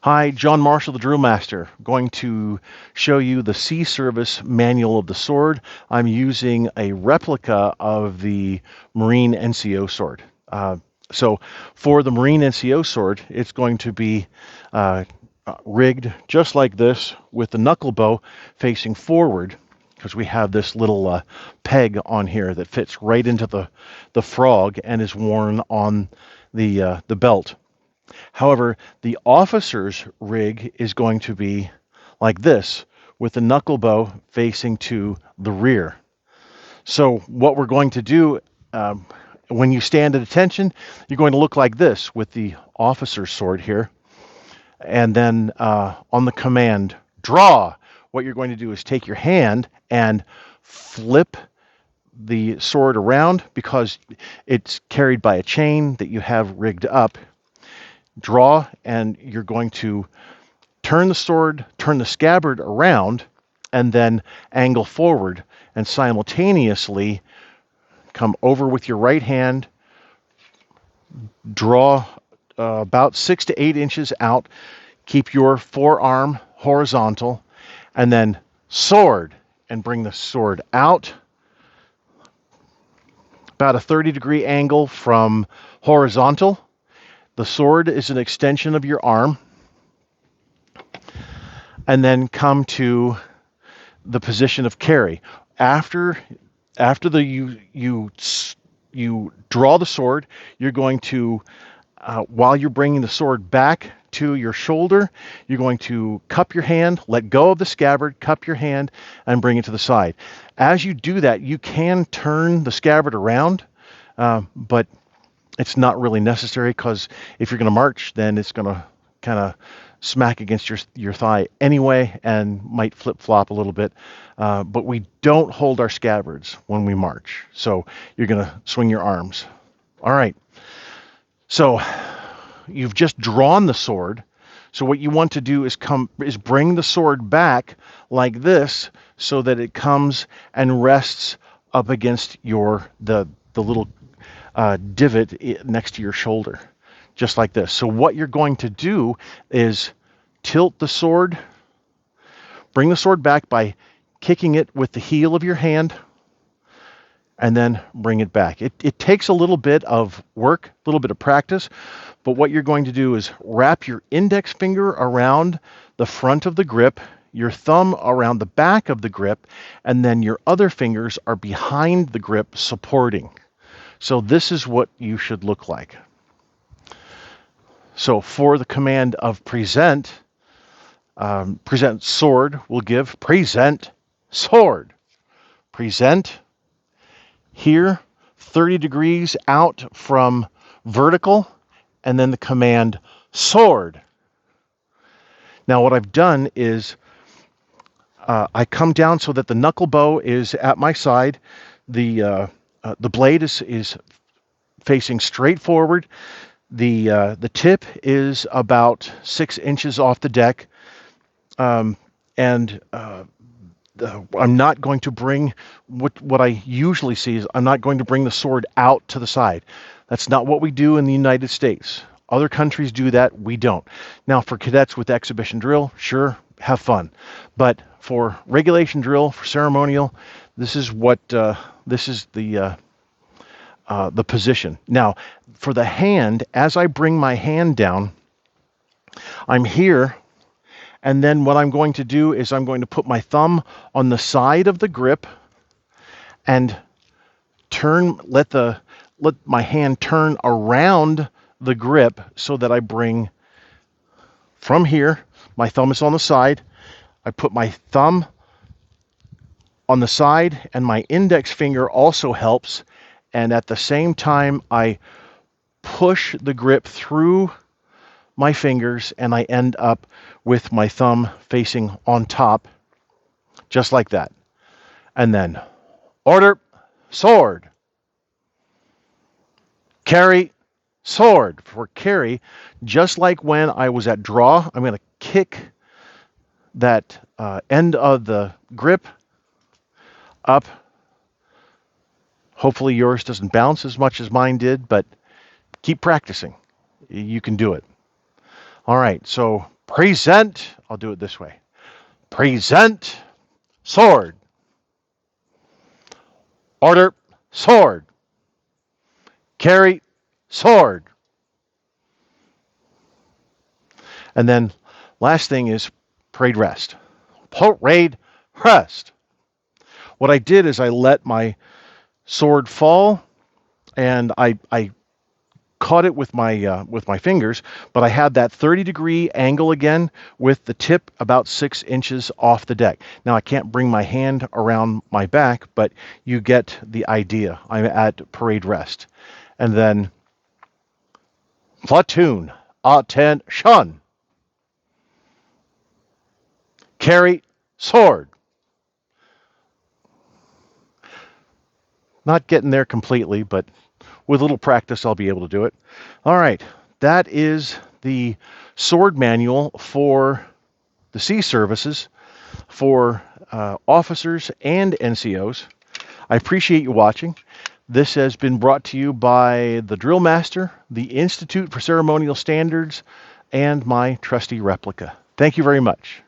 Hi, John Marshall, the Drill Master. Going to show you the Sea Service Manual of the Sword. I'm using a replica of the Marine NCO sword. So for the Marine NCO sword, it's going to be rigged just like this with the knuckle bow facing forward, because we have this little peg on here that fits right into the frog and is worn on the belt. However, the officer's rig is going to be like this, with the knuckle bow facing to the rear. So what we're going to do, when you stand at attention, you're going to look like this with the officer's sword here. And then on the command, draw, what you're going to do is take your hand and flip the sword around, because it's carried by a chain that you have rigged up. Draw, and you're going to turn the sword, turn the scabbard around, and then angle forward, and simultaneously come over with your right hand, draw about 6 to 8 inches out, keep your forearm horizontal, and then sword, and bring the sword out about a 30-degree angle from horizontal. The sword is an extension of your arm, and then come to the position of carry. After you draw the sword, you're going to, while you're bringing the sword back to your shoulder, you're going to cup your hand, let go of the scabbard, cup your hand, and bring it to the side. As you do that, you can turn the scabbard around, but it's not really necessary, because if you're going to march, then it's going to kind of smack against your thigh anyway and might flip-flop a little bit. But we don't hold our scabbards when we march. So you're going to swing your arms. All right. So you've just drawn the sword. So what you want to do is bring the sword back like this, so that it comes and rests up against the little divot next to your shoulder, just like this. So what you're going to do is tilt the sword, bring the sword back by kicking it with the heel of your hand, and then bring it back. It takes a little bit of work, a little bit of practice, but what you're going to do is wrap your index finger around the front of the grip, your thumb around the back of the grip, and then your other fingers are behind the grip supporting. So this is what you should look like. So for the command of present, present sword, we'll give present sword. Present here, 30 degrees out from vertical, and then the command sword. Now what I've done is I come down so that the knuckle bow is at my side. The blade is facing straight forward. The tip is about 6 inches off the deck, and I'm not going to bring what I usually see is I'm not going to bring the sword out to the side. That's not what we do in the United States. Other countries do that. We don't. Now, for cadets with exhibition drill, sure, have fun. But for regulation drill, for ceremonial, this is the position. Now, for the hand, as I bring my hand down, I'm here, and then what I'm going to do is I'm going to put my thumb on the side of the grip and let my hand turn around the grip, so that I bring from here, my thumb is on the side, I put my thumb on the side, and my index finger also helps, and at the same time I push the grip through my fingers, and I end up with my thumb facing on top, just like that. And then order, sword, carry, sword. For carry, just like when I was at draw, I'm going to kick that end of the grip up. Hopefully yours doesn't bounce as much as mine did, but keep practicing. You can do it. All right, so present, I'll do it this way, present, sword, order, sword, carry, sword. And then last thing is parade rest. Parade rest. What I did is I let my sword fall, and I caught it with my fingers, but I had that 30-degree angle again with the tip about 6 inches off the deck. Now I can't bring my hand around my back, but you get the idea. I'm at parade rest. And then platoon, attention. Carry sword. Not getting there completely, but with a little practice, I'll be able to do it. All right, that is the sword manual for the sea services for officers and NCOs. I appreciate you watching. This has been brought to you by the Drill Master, the Institute for Ceremonial Standards, and my trusty replica. Thank you very much.